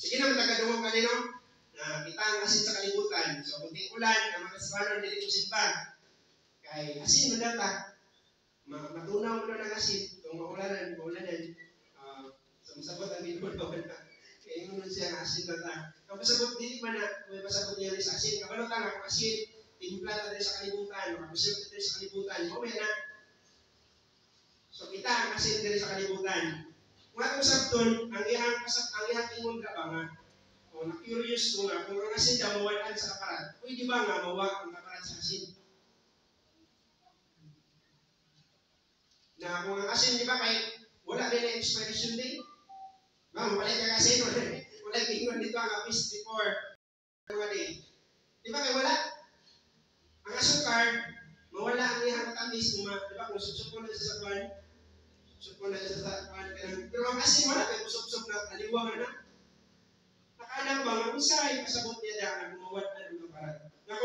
Sige na matagdungog kanino na kita ang asin sa kalibutan. So kunting ulan na makaspanon dili usin pa. Kay asin man data. Matunaw mo ng asin kung maulanan. Sumasabot ang binubuan na. Kaya yung siya asin data. Ang pasabot dili man na may pasabot niya sa asin. Kabalo ta nga asin timpla na sa kalibutan, makapasyot na sa kalibutan. Mamaya na. So kita ang asin diri sa kalibutan. Nga kung sabton, ang ihang ingon ka ba nga, o na-curious ko nga, kung ang asin daw mawalaan sa kaparat, pwede ba nga mawa ang kaparat sa asin? Na kung ang asin, di ba, kahit wala din ang expiration date, ba, mabalik ka asin, wala ingon dito ang apis before, mga day. Di ba, kaya wala? Ang asukar, mawala ang ihang matamis, di ba, kung susupon na sa sakwan, pero ang asin mo na, kaya usap-usap na kaliwang na. Nakaanang ba, nga usay, kasabot niya daan, gumawad na ng kaparat. Na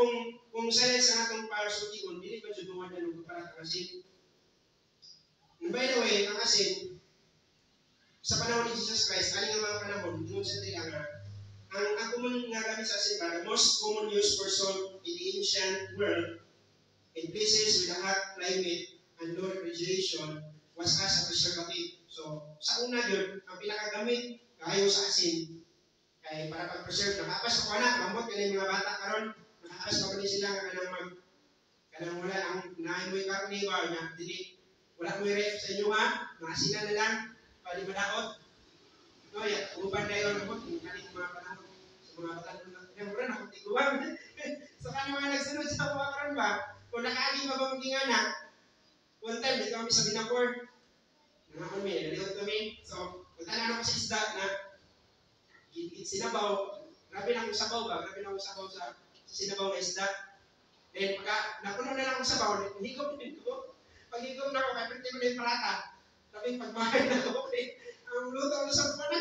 kung sayang sa atong parasutikon, hindi pa siya gumawad na ng kaparat ang asin. And by the way, ang asin, sa panahon ni Jesus Christ, aling ang mga panahon, nung sa tila nga, ang common nga gamit sa asin ba, the most common use for salt in the ancient world, in places with a hot climate and low refrigeration, was as a preservative. So, sa una yun, ang pinakagamit, kayo sa asin, kay para pag-preserve, nakapas ako na, mamot yan yung mga bata karon, nakapas pa rin sila, kanang wala, ang nahin mo'y karni, wala mo'y ref sa inyo ha, maasinan na lang, pali madaot. No, yan, uban na yun, mamot, yung kaning mga panahon, sa mga bata na, yung mura, nakutiguan. So, kanang mga nagsunod sa mga karon ba, kung nakaaging mabamaging anak, one time, dito kami sa Binapor. Naligot kami. So, punta na ako sa isda na sinabaw. Grabe na akong sabaw ba? Grabe na akong sabaw sa sinabaw na isda. Then, pagka napuno na lang akong sabaw, higop din ko. Pag higop na ako, kapit ko na yung parata. Sabi, pagmahal na ako. Ang luto ko sa na.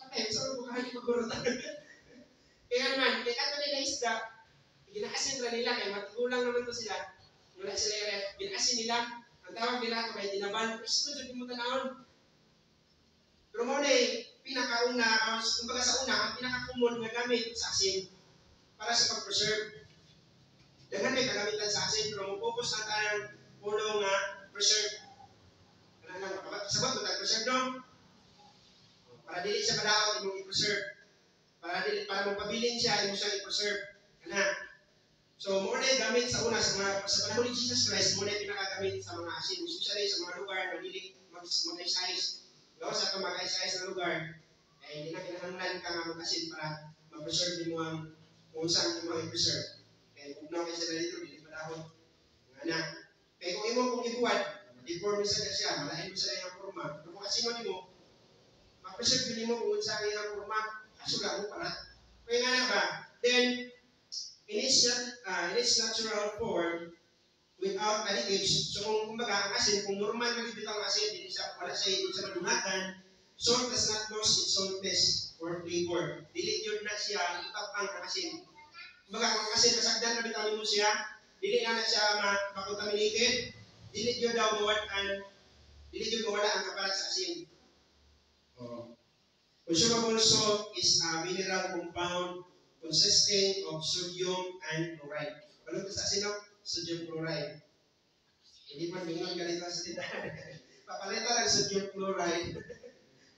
Patay, sa bukahan yung magurutan. Kaya naman, kaya kato nila isda, ginaasin na nila, kaya matigulang naman to sila. Wala sila yung ginaasin nila. Ang tawag nila ito kay tinaban, pero dyan mo tanahon. Pero mo na pinakauna, kumbaga sa una, ang pinaka-common na gamit sa asin para sa pag-preserve. Dagan may kagamitan sa asin, pero mag-focus na tayong puno nga preserve. Sabot mo tayo preserve, no? Para dili siya madaot, imong i-preserve. Para magpabilin siya, imong siya i-preserve. Kana. So, muna yung gamit sa una, sa panahon ni Jesus Christ, muna yung pinakagamit sa mga asin, especially sa mga lugar na dili mag-size. Gawa sa ito mag-size na lugar, eh, hindi na kinahanglan ka nga mag-asin para ma-preserve mo ang kung saan mo i-preserve. Kaya kung na kayo sila dito, dili padahon. Nga. Kaya kung imo kung ibuwad, deform sa siya, malahin mo sa iyang forma. Pero kung asin mo, ma-preserve mo kung saan iyang forma, asuga mo para. Kaya nga na ba, then, in its natural form, without additives, so kung kumbaga ang asin, kung normal na dito ang asin, wala sa madungatan, salt does not lose its saltness or flavor. Dili yun na siya, itapang ang asin. Kumbaga kung ang asin, masagdan na bitamin mo siya, dili na siya makontaminated, dili yun daw mawala ang kapalat sa asin. Consumable salt is a mineral compound consisting of sodium and chloride. Ano ito sa asin, no? Sodium chloride. Hindi man bingon ka dito sa tindahan. Papalita ng sodium chloride.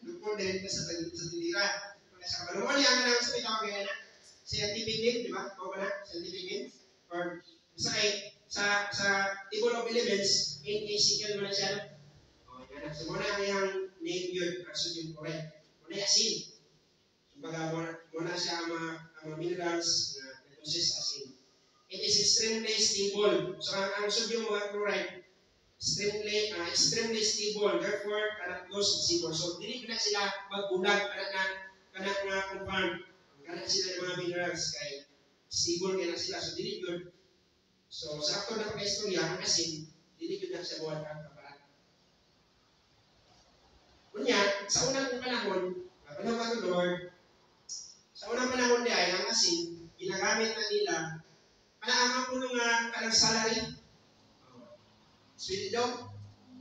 Lupon din ka sa tindira. Sa kabalungan niya, ang nang sabi tawag kaya na scientific name, di ba? O ba na? Scientific name? Or sa table of elements, NaCl mo na siya, no? O, yan na. So, muna ang name yun, ang sodium chloride. Muna asin. Kumbaga, muna siya ang minerals na consist asin. It is extremely stable. So, ang sodium chloride, extremely stable. Therefore, cannot lose its stable. So, dili na sila magbulag, cannot na compound. Cannot sila ng mga minerals. Kaya, stable kaya sila. So, dili yun. So, sa akto na pagka-istorya, ang asin, dili yun na siya buwan ang kaparat. Kunya, sa unang panahon, panahon ng Lord, sa unang panahon di ay, ang asin, ginagamit na nila, ang puno nga kanang salary. Sweldo.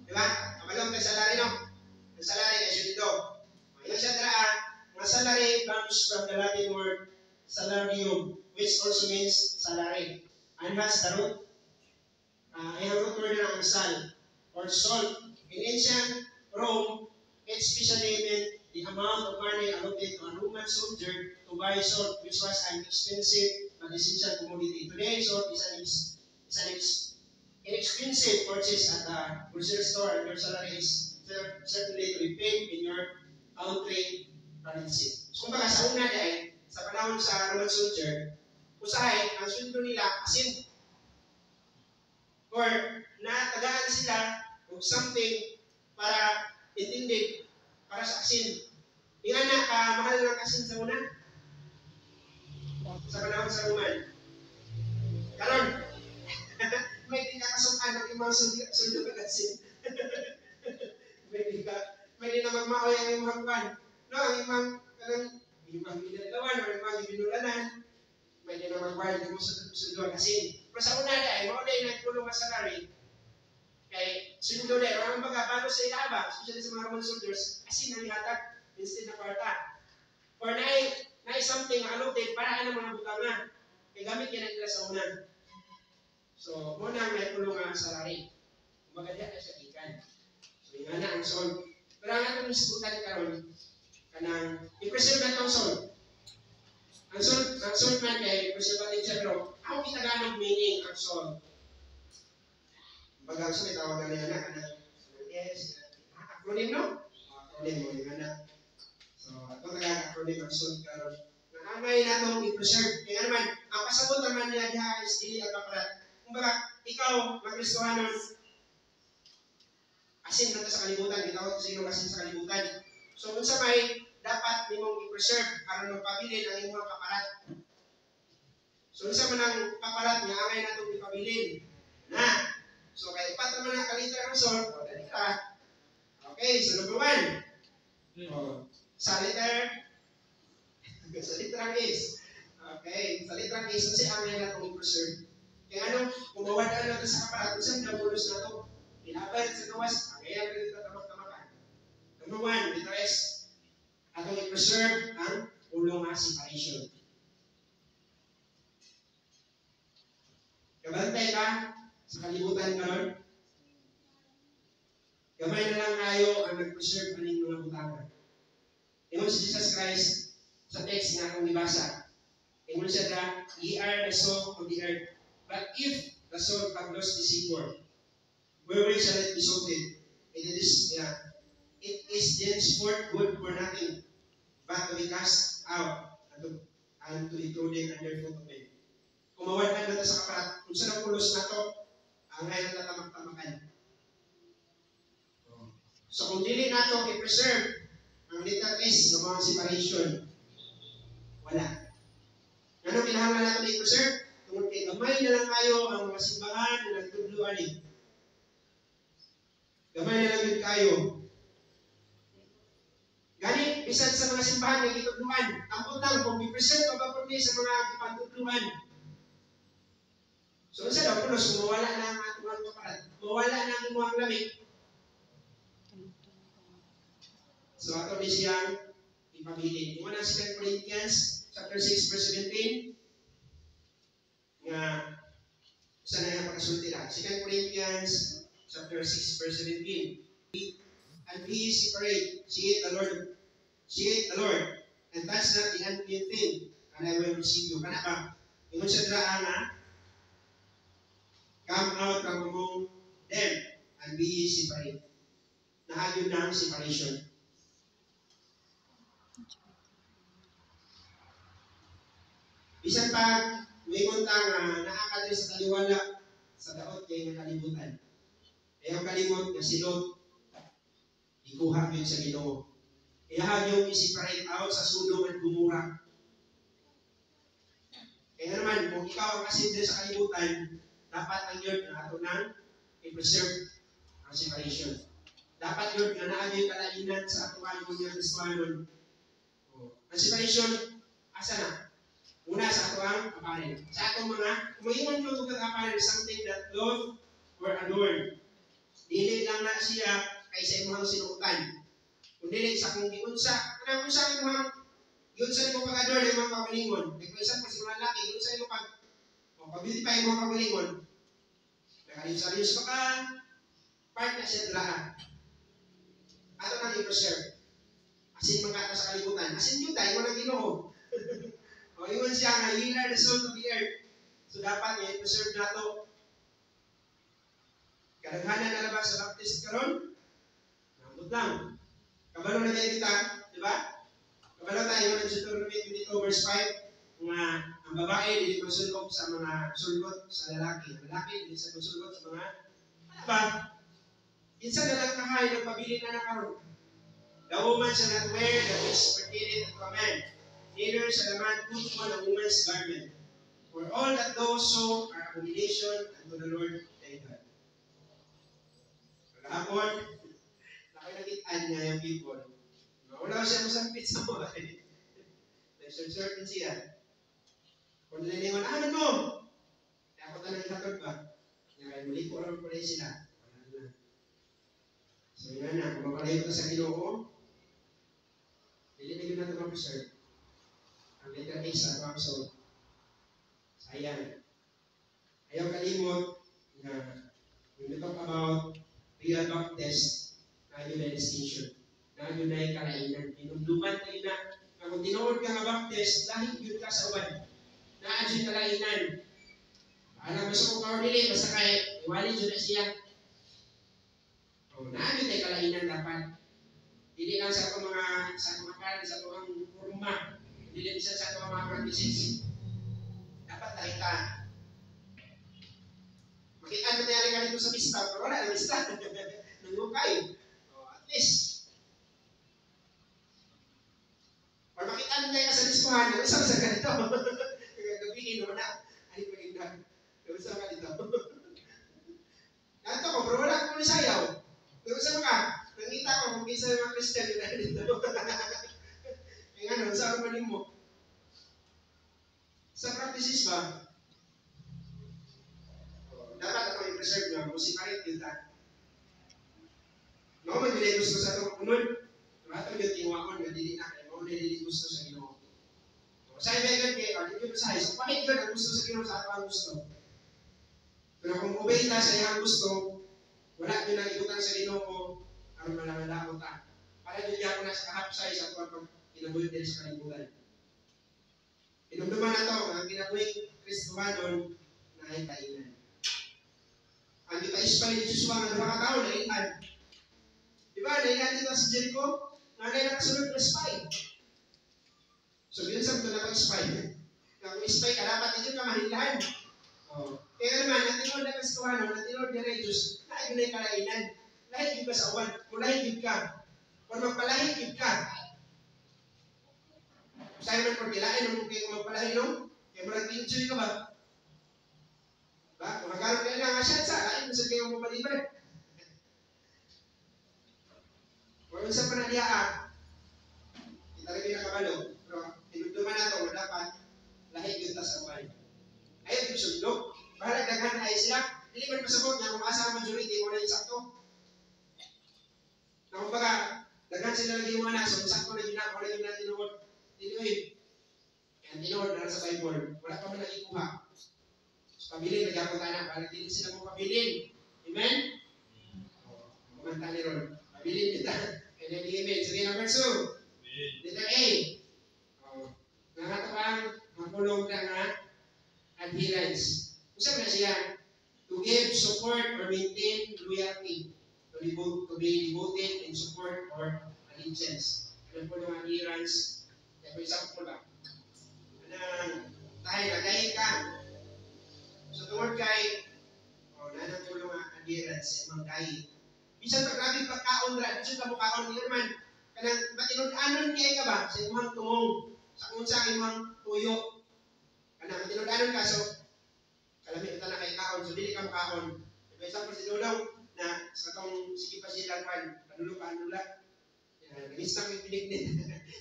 Di ba? Kamalong kay salary, no? Ang salary kay sweldo. Yung siya daraan, mga salary comes from the Latin word salarium, which also means salary, and has the root, ay ang root word na ang sal, or salt. In ancient Rome, it specially meant the amount of money allotted to a Roman soldier to buy salt, which was an expensive but essential commodity. Today, salt is an inexpensive purchase at the grocery store, and your salary is certainly to be paid in your country currency. So, kumbaga, sa una dahil, sa panahon sa Roman soldier, usahay, ang sweldo nila, asin, or natagaan sila of something para intended, para sa asin. Yung anak, mahal ng asin sa una, sa panahon sa Roman. Karon, may di ka kasukan ng imang sundo ng asin. may di na magmaoy ang imang kwan. No, ang imang binalawan, o imang binulanan, may di na magbayad ng sundo ng asin. Pero sa una dahil, maulay na itulong sa salary, kay sundo dahil, ang baga, bago sa ilaba, especially sa mga Roman soldiers, asin ang ihatag instead na kwarta. Or na something allotted para ng mga butanga. Kaya gamit yan nila sa una. So, muna ang naitulong ang salary. Kumbaga diya ay sa ikan. So, yung na ang sol. Pero ang atong isbutan karon kanang i-preserve na itong sol. Ang sol man kay preservative siya, pero ako kitaganog meaning ang sol. Kumbaga, so may tawagan na yan na kanang yes, acronym, no? Acronym mo yung anak. So, ito taga-acronym ang sol karon. Naamay na itong i-preserve. Kaya naman, ang pasabot naman niya diha is dili ang kapalat. Kumbaga, ikaw, mag-Kristohanon, asin na sa kalibutan, ikaw sa iyong asin sa kalibutan. So, kung sa may, dapat nimong i-preserve para magpabilin ang imong kapalat. So, sa man ang kapalat, angay na itong ipabilin. Na. So, kaya ipat naman ang kalitra ng salt, o dalita. Okay, so number 1. Sa litrang is. Okay, sa litrang is, kasi angay na itong i-preserve. Kaya ano, kung mawadaan natin sa kapalat, isang nabulos na ito. Pinabad sa gawas, kaya ka dito tamak-tamakan. Number 1, letter S. Atong i-preserve ang ulong separation. Kabantay ka sa kalibutan karon. Gamay na lang kayo ang nag-preserve aning mga butanga. Ingon si Jesus Christ sa text nga akong nibasa. Ingon siya na, ye are the salt of the earth. But if the salt have lost the savor, wherewith shall it be salted? It is thenceforth good for nothing, but to be cast out and to be trodden underfoot of men. Kung mawadhan natin sa kapalat, kung saan ang pulos na ito, ang ngayon na tamak-tamakan. So kung dili na ito i-preserve, ang letter S ng mga separation, wala. Ano kinahanglan natin i-preserve? Kung gamay na lang kayo ang mga simbahan na nagtudluan eh. Gamay na lang yun kayo. Gani, bisan sa mga simbahan na gitudluan, ang utang kung i-preserve pa ba po sa mga ipatudluan. So, sa daw, pulos, kung mawala na ang ating mga kaparat, mawala na ang mga lamig. So, ato ni siyang ipabilin. Yung 2 Corinthians, chapter 6, verse 17, nga sana yung pagkasulti lang. 2 Corinthians chapter 6 verse 17. And be separate, see it the Lord, and touch not the unclean thing, and I will receive you. Kana ba? Ingon siya draan na, come out from among them, and be ye separate. Naagyon na ang separation. Bisan pa, may untang nakakadali sa kaliwala sa daot kay nga kalibutan. Kaya ang kalimot na silot, ikuha yun sa Ginoo. Kaya yung i-separate out sa sulong at gumura. Kaya naman, kung ikaw ang kasindir sa kalibutan, dapat ang yun na ato nang i-preserve ang separation. Dapat yun na naagay yung kalainan sa ato ang mga Kristohanon. Ang separation, asa na? Una sa ato ang apparel. Sa atong mga, kumaingon yung tugang apparel, something that clothed or adorned. Dili lang na siya kaysa imong sinuotan. Kung dili sa kung giunsa, kanang unsa imong yun sa imo pag-adore ng mga kagalingon. Like for example, sa mga lalaki, yun sa imo pag-beautify ng mga kagalingon. Nakalimsa-lims pa ka, part na siya draan. Ato nang i-preserve. Asin mga sa kalibutan. Asin yun tayo, walang Ginoo. O, iwan siya nga, ye are the salt of the earth. So, dapat nga, i-preserve na ito. Kadaghanan na labas sa baptist karon. Nambot lang. Kabalo na tayo kita, di ba? Kabalo tayo ng Deuteronomy 22 verse 5, nga ang babae hindi magsulog sa mga sulgot sa lalaki. Ang lalaki hindi sa magsulgot sa mga ano ba? Insa na lang kahay nagpabili na karon. The woman shall not wear that which pertaineth to a man, neither shall a man put on a woman's garment. For all that those so are abomination unto the Lord thy God. Kahapon, nakinakitaan niya yung people. Wala siya masampit sa buhay. Nag-certain siya. Kung nalilingon, aman mo! Kaya ako tanong itatod ba? Kaya muli ko alam po rin sila. Wala na. So yun na, kung mapalayo ko sa Ginoo, hindi na yun natin ma-preserve. Ang letter A sa episode. Sayang. Ayaw kalimot na when we talk about real baptist, na yun na distinction. Na yun na yung kalainan. Inumduman tayo na kung tinuod ka nga baptist, lahit yun ka sa uwan. Naan yun kalainan. Alam, gusto ko kawar dili, basta kay iwali yun na siya. O, naan yun tayo kalainan dapat. Hindi lang sa mga kan, sa mga forma. Hindi lang isa sa mga practices. Dapat nakita. Makita mo tayo ka dito sa pista, pero wala na pista. Nangukay. At least. Or makita mo tayo sa lispuhan, nag-usap sa ganito. Gagabihin naman na. Ay, pag-indag. Nag-usap ka dito. Nato ko, pero wala ko sayaw. Nag-usap ka. Nangita ko kung bisa yung mga Christian yun na dito. Kaya nga, saan mo mo? Sa practices ba? Dapat ako i-preserve nga, musiparit yun ta. No, magbilay gusto sa itong unod. Maratang yung tinguakon, madili na kayo. Madili gusto sa Ginoo. Sa ibegan kayo, hindi ko sa so pahit yun ang gusto sa Ginoo sa ato ang gusto. Pero kung obey ta sa iyang gusto, wala yun ang igutan sa Ginoo ang malangalakot ta. Para yun ako na sa kahapsay sa ito ang kinabuhin din sa kalibutan. Inumduman na ito, ang kinabuhin Kristohanon na ay kainan. Ang itais pa ni Jesus mga nakakataon na ilan. Diba, nailan dito sa Jericho? Nga na nakasunod na spy. So, yun sa ito nakag-spy. Kung spy ka, dapat dito ka mahilahan. Kaya naman, natinod na Kristohanon, natinod na Diyos, na yun ay kalainan. Lahit yun ka sa uwan, kung lahit yun ka, kung magpalahit yun ka. Sa'yo man kung kilain, kung magpalahit yun, kaya marag-enjoy ka ba? Ba? Kung magkaroon ka lang, asyan sa, lain mo sa kayo mapalibre. Kung sa panaliyaan, kita rin yung nakabalo, pero tinugduman na ito, dapat lahit yun ta sa uwan. Ayaw yung sundok, bahala daghan ay sila, hindi man pasabot niya kung asa ang majority mo na yung sakto. Na kumbaga, daghan sila lagi yung anak, so sakto na yun ako na yun natin noon. Tinuhin. Kaya tinuhin na sa Bible, wala pa man nagikuha. So, pabilin, nagyakot anak, para hindi sila mo pabilin. Amen? Kumanta ni Ron. Pabilin kita. And then amen. Sige na, verse 2. Letter A. Nangatapang mapulong na nga adherence. Kung na siya, to give support or maintain loyalty, to be devoted in support or allegiance. Ano po ng adherence? For example ba? Tayo nagay ka. So tungod kay, nanang tulong ang adherence, imang kay. Bisan pag grabe pagkaon ra, bisan ka mukhaon ni naman. Kanang matinud-anon kay ka ba sa imong tungong, sa kung sa imong tuyo. Kanang matinud-anon ka, so kalami ito na kay kaon, so dili ka mukhaon. For example, si Dudong, na sa itong sige pa silang pan, panulo ka, anula. Nag-instang yung pinignit.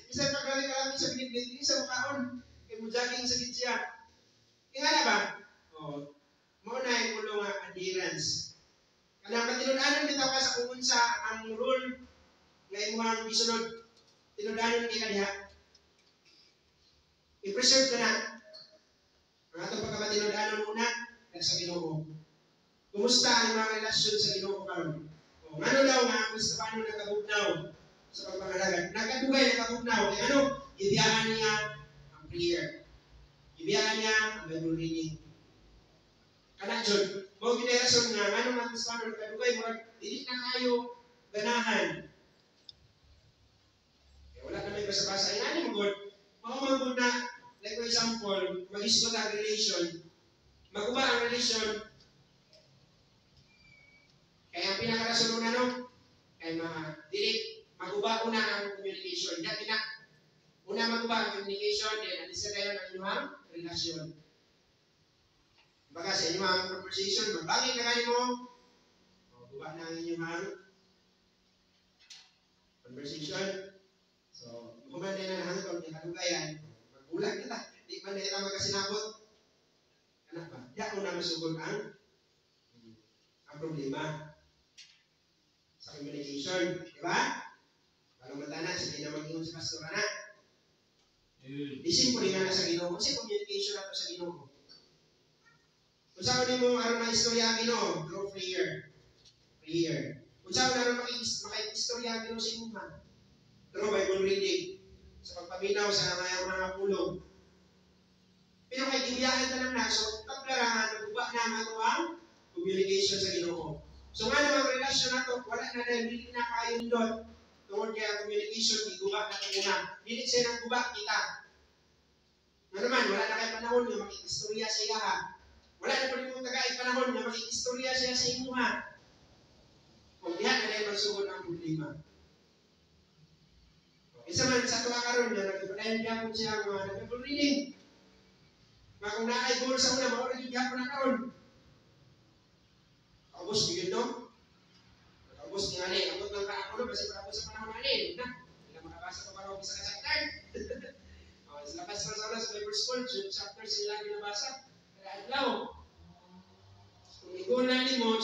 Bisan pag grabe ka lang sa pinignit, hindi sa mukhaon. Kaya mo jogging sa gitsya. Kaya na ba? Mauna yung kulong adherence. Kanang matinudanon bitaw ka sa kung unsa ang rule nga imuhang gisunod. Tinudanon kay kaniya. I-preserve ka na. Ang atong pagkabatinud-anon una, sa Ginoo. Kumusta ang mga relasyon sa Ginoo karon? O ano daw nga gusto paano nakabugnaw sa pagpangalaga? Nakadugay nakabugnaw kay ano? Ibiyahan niya ang prayer. Ibiyahan niya ang Bible reading. Kana jud, mo gid rason nga ano man gusto paano nakadugay murag dili na kayo ganahan. Wala na may basa-basa. Ay, ano mo good? Mao na, like for example, mag-isip ang relation, mag-uba ang relation, kaya ang pinakarason na no, kaya dili, mag-uba una ang communication. Dati na, una mag-uba ang communication, then alisa kayo ng inyong relasyon. Baga sa inyong conversation, magbangit na kayo mo, mag-uba na ang inyong conversation. So, kuman din na hangtod ng kalugayan, magbulag kita. Di man nila magkasinabot. Anak ba? Di ako na masugod ang problema sa communication. Di ba? Kalau matana, sige na mag-iwan sa pastor na. Isin po rin nga sa Ginoo. Kasi communication ato sa Ginoo. Kung saan din mo aron na istorya ang Ginoo, through prayer. Prayer. Kung saan na aron makikistorya ang Ginoo sa inyong through Bible reading, sa pagpaminaw sa mga pulong. Pero kay gibiyahan ka ng naso, paglarangan, nagbuba na nga ito ang communication sa Ginoo. So nga namang relasyon na ito, wala na dahil hindi na kayo nindot. Tungkol kaya communication, iguba na ito muna. Hindi siya nagbuba, kita. Nga naman, wala na kayo panahon na makikistorya sa iya ha. Wala na pa rin mong tagait panahon na makikistorya siya sa inyo ha. Kung diyan na dahil magsugod ang problema. Isa man sa tuwa karon na nagpadayon gyapon siya mga Bible reading. Nga kung naay goal sa una, mao rin gyapon na karon. Kaubos bigid no? Kaubos ni ani, abot lang ka ako no kasi para sa panahon ani, na. Ila makabasa pa para sa chapter. Sa labas pa sa Bible school, chapter sila ginabasa. Kada adlaw. Kung iguna nimo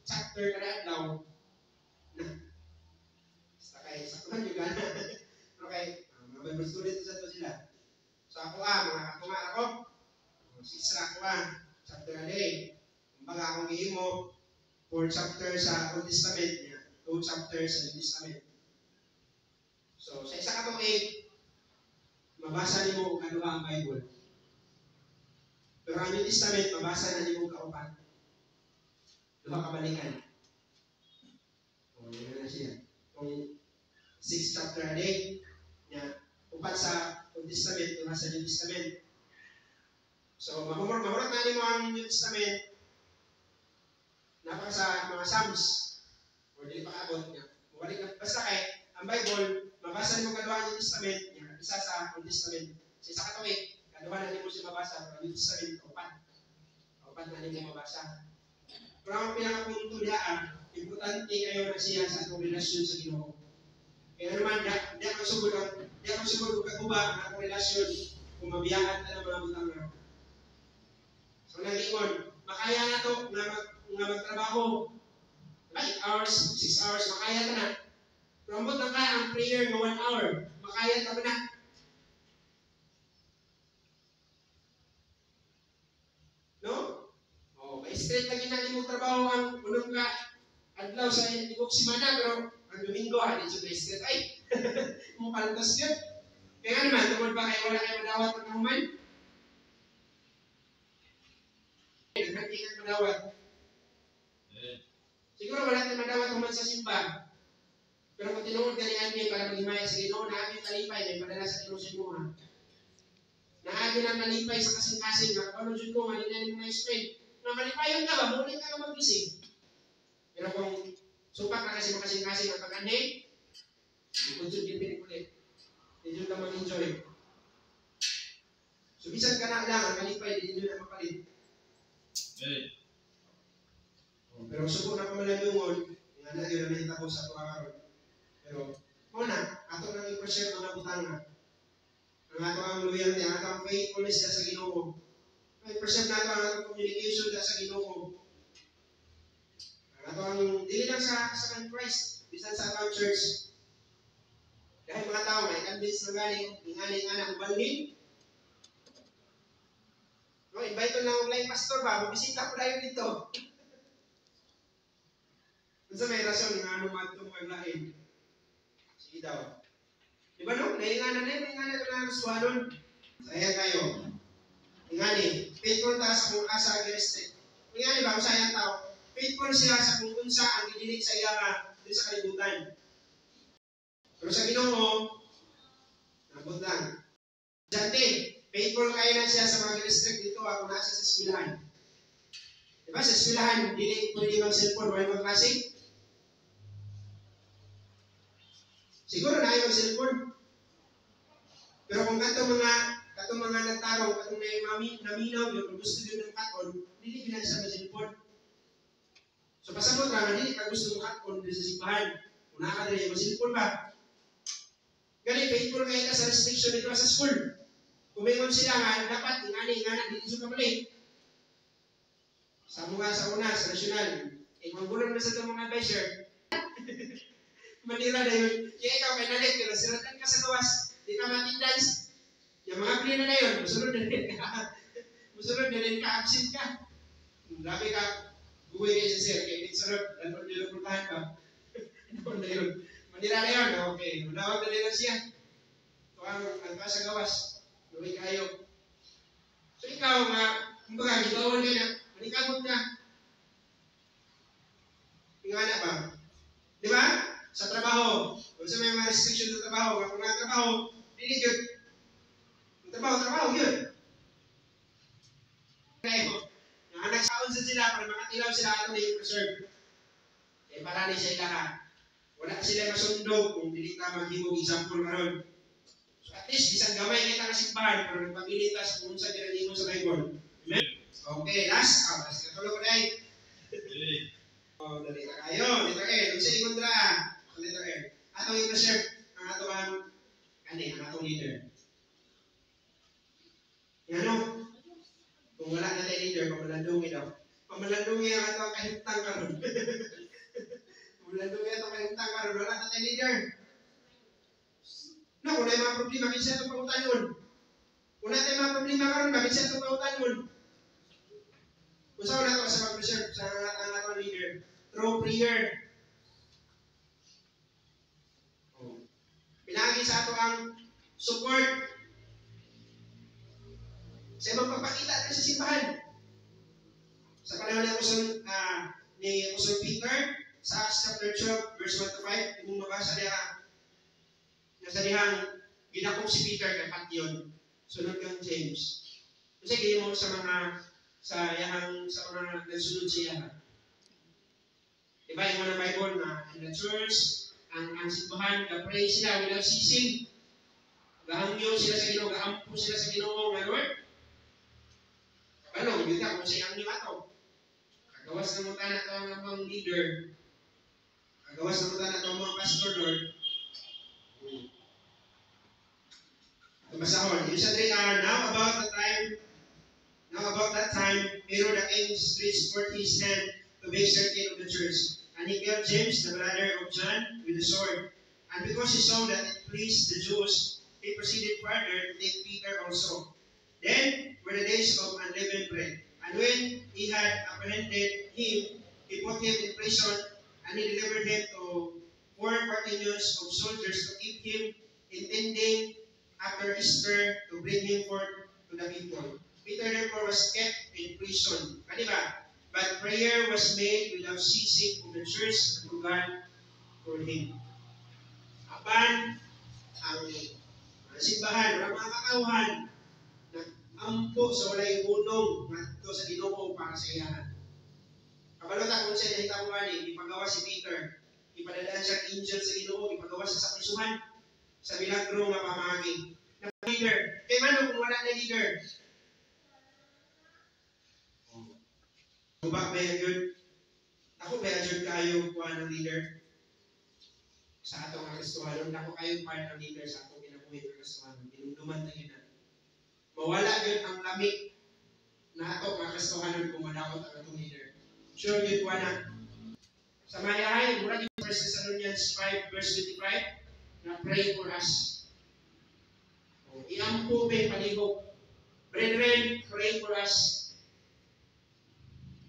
chapter kada adlaw. Saktuhan juga na. Okay, mga Bible student sa ito sila. So ako mga katunga ako, sisra ako chapter a day. Kumbaga akong gihimo, 4 chapter sa Old Testament niya, 2 chapters sa New Testament. So sa isa ka tuig, mabasa nimo og kaduha ang Bible. Pero ang New Testament, mabasa na nimo kaupat. Duha ka balikan. O, yun na siya. Kung 6 chapter a day, niya, upat sa Old Testament, upat sa New Testament. So, mahurat na mo ang New Testament, napaka sa mga Psalms, o di pa abot niya. Basta kay, ang Bible, mabasa mo kaduha ang New Testament, niya, isa sa Old Testament. Sa isa katuwid, kaduha na mo siya mabasa, ang New Testament, upat. Upat na mo mabasa. Pero ang pinakapunto niya, importante kayo na siya sa atong relasyon sa Ginoo. Kaya naman, di ako sugod ang kaguba ang akong relasyon kung mabiyaan na ng mga butang na. So, nag-iwan, makaya na ito nga magtrabaho 8 hours, 6 hours, makaya ka na. Pero ambot na kaya ang prayer ng 1 hour, makaya ka ba na? No? O, straight lagi natin mong trabaho ang unang ka adlaw sa ibog simana, pero ang Domingo, hindi siya straight. Ay, mukaltos yun. Kaya naman, tungkol ba kayo wala kayo madawat ng naman? Hindi ka madawat. Siguro wala kayo madawat naman sa simba. Pero kung tinuod ka ni Andy para maghimaya sa Ginoo, naagin kalipay, may padala sa Ginoo mo ha. Naagin ang kalipay sa kasing-kasing, nakapanood yun ko, malinayin mo na explain. Na malipayon ka ba, mulit ka na mag-isig. Pero kung supak na kasi makasing-kasing ang pag-anay, konsult yung pinikulit. Hindi nyo lang mag-enjoy. So, bisan ka na lang, ang kalipay, hindi nyo na mapalit. Pero suko na pamalalungon, yung anak yun na nahita ko sa tuwa karon. Pero, muna, ato nang i-present ang nabutang na. Ang ato ang loyalty, ang ato ang faithfulness sa Ginoo. I-present na ang ato communication sa Ginoo. Ato ang dili lang sa Christ, bisan sa atong church. Dahil mga tao may convince na galing, ingani nga na ubalhin, invite lang ako lang pastor ba, mabisita ko na yun dito. Kung sa may rason nga ano matong kaglain. Sige daw. Di ba no? Nainganan ito na gustuhanon. Saya kayo. Ingani, faithful ta sa kung asa agrestic. Ingani ba, usayang tao, faithful siya sa kung unsa ang gidinig sa iya nga dito sa kalibutan. Pero sa Ginoo, nabot lang. Dati, faithful kayo na siya sa mga restrict dito ako nasa sa eskwelahan. Diba sa eskwelahan, pwede mag-cellphone, wala mag-klase? Siguro na ayaw mag-cellphone. Pero kung katong mga nagtarong, katong naminaw yun, kung gusto yun ng katon, hindi pinag sa mag-cellphone. So pasabot lang, hindi ka gusto ng katon din sa simbahan. Kung nakakadali, mag-cellphone ba? Ganun, faithful kayo ka sa restriction dito sa school. Kumingon sila nga, dapat ingana, dito sa kamali. Sa mga sa una, sa nasyonal, magulang na sa itong mga advisor. Manira na yun. Kaya ikaw may nalit, pero siratan ka sa gawas. Di ka matindans. Yung mga plina na yun, musunod na rin ka. Musunod na rin ka, absent ka. Labi ka, buhay kayo sa sir. Kaya hindi sarap, dalawang nilapultahan ka. Ano na yun? Manira na yun, okay. Manawag na nila siya. Ito ang ka sa gawas. Gawin kayo. So ikaw, kumbaga, gitawon ka na, manikamot na. Ingana ba? Di ba? Sa trabaho. Kung sa may mga restriction sa trabaho, kung mga trabaho, hindi yun. Ang trabaho yun. Kayo, ang nagsaon sa sila, para makatilaw sila ito na yung preserve. Eh, para ni sila ka. Wala sila masundog kung hindi ka maghimog example karon. So at least, isang gamay kita na simbahan, pero nagpabilita sa kung sa ginanimo sa Bible. Amen? Okay, last. Katulog ko na eh. Dali na kayo. Dito kayo. Doon sa ikondra. Dito kayo. Atong i-preserve ang atong leader. Yan o. Kung wala na tayo leader, pamalandungi daw. Pamalandungi ang atong kahintang karon. Pamalandungi ang atong kahintang karon. Wala na tayo leader. No, kung na yung mga problema, kasi itong pautan yun. Kung na tayo mga problema karon, kasi itong pautan yun. Kung saan na ito sa mag-preserve sa atong leader? Through prayer. Pinagi sa ato ang support sa ibang pagpakita natin sa simbahan. Sa panahon ni Apostol Peter, sa Acts chapter 12, verse 1 to 5, kung mabasa niya, nasa dihang ginakop si Peter kay Patyon, sunod kang James. Kasi gaya mo sa mga nagsunod siya. Diba yung mga Bible na in the church, ang simbahan, ga-pray sila without ceasing. Gahangyo sila sa Ginoo, gaampo sila sa Ginoo nga Lord. Ano, yun ka kung siyang niyo ato. Kagawas na mo tayo na mga leader. Kagawas na mo tayo na mga pastor, Lord. Masahon. Yung sa 3 now about that time, Herod the king stretched forth his hand to make certain of the church. And he killed James, the brother of John, with the sword. And because he saw that it pleased the Jews, he proceeded further to take Peter also. Then were the days of unleavened bread. And when he had apprehended him, he put him in prison, and he delivered him to 4 battalions of soldiers to keep him, intending after Easter to bring him forth to the people. Peter therefore was kept in prison. Kaniba? But prayer was made without ceasing from the church to God for him. Apan, ang simbahan, ang mga kakauhan, nag-ampo sa walay unong ngadto sa Ginoo para sa iyahan. Kabalota kung siya nahita mo ani, ipagawa si Peter, ipadadaan siya angel sa Ginoo, ipagawa siya sa prisuhan, sa milagro nga pamagi. Na leader, kay mano kung wala na leader? Ba yun? Ako ba yun kayo kuha ng leader? Sa atong Kristohanon, ako kayo part ng leader sa atong kinabuhi ng Kristohanon. Pinunduman na yun. Mawala yun ang lamig na ato mga Kristohanon kung manawat ang atong leader. Sure yun kuha na. Sa mayahay, mura yung 1 Thessalonians 5 verse 25 na pray for us. Iampo ba yung palibog? Brethren, pray for us.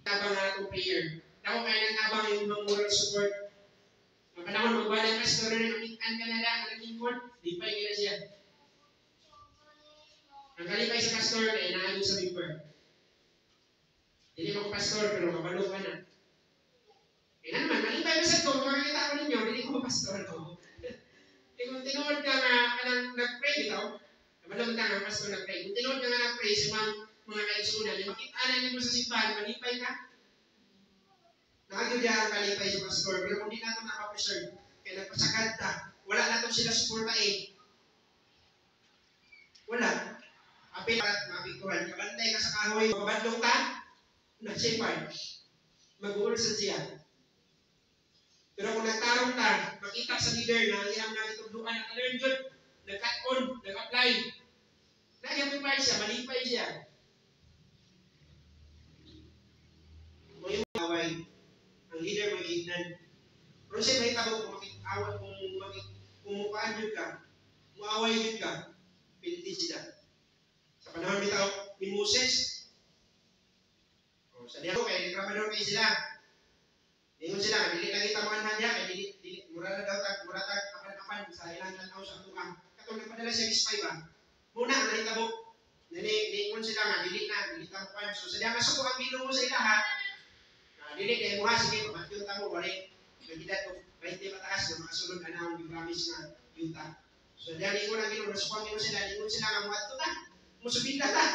Tabang na itong prayer. Ako kaya nagtabang yung mga moral support. Ang panahon, magwala yung pastor na nakitaan ka na lang, ang lingkod, lipay ka na siya. Ang kalipay sa pastor, kaya naayos sa bimper. Hindi mo ko pastor, pero mabalo ka na. Kaya naman, malipay ba sa ito, makakita ko ninyo, hindi ko pastor ko. Kung tinuod ka nga, kanang nag-pray ito, malamang ka nga, pastor nag-pray. Kung tinuod ka nga nag-pray sa mga kaigsunan, yung makita na mo sa simbahan, malipay ka. Nakagyo diyan ang kalipay sa pastor, pero kung di natin nakapreserve, kaya nagpasagad ta, wala natin sila suportain. Wala. Apil at mapiktuhan, kabantay ka sa kahoy, mabadlong ka, nagsipay. Mag-uulsan siya. Pero kung nagtarong ka, makita sa leader na ang iyang nagitugduan at learn yun, nag-cut-on, nag-apply. Nag-apply siya, malipay siya. Kung yung away, ang leader mag-ignan. Pero siya may tabo kung makikawat, kung mukaan yun ka, muaway yun ka, piniti sila. Sa panahon bitaw ni Moses, sa diyan ko, kaya nagkramador kayo sila. Ingon sila, dili lang itamuan hadya, kaya dili, mura na daw tag, mura tag, kapan-kapan, sa ilang tanaw sa tuang. Katong nagpadala siya gispay ba? Muna, nahitabo. Ningon sila nga, dili tamuan. So, sa diyan masuko ang ginoo sa ilaha, dili, kaya muha, sige, pamatyon tamo, wali. Nagkidat ko, 20 mataas na makasunod na naong yung promise na yuta. So, diyan ningon ang ginoo, nasuko ang ginoo sila, ningon sila nga, muha ito ta, musubin na ta.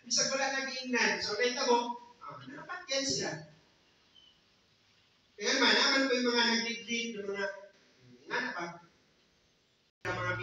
Bisag wala nag-iingnan. So, nahitabo, napatyan sila. Kaya naman ko yung mga nag-lead ng mga, nga na ba? Mga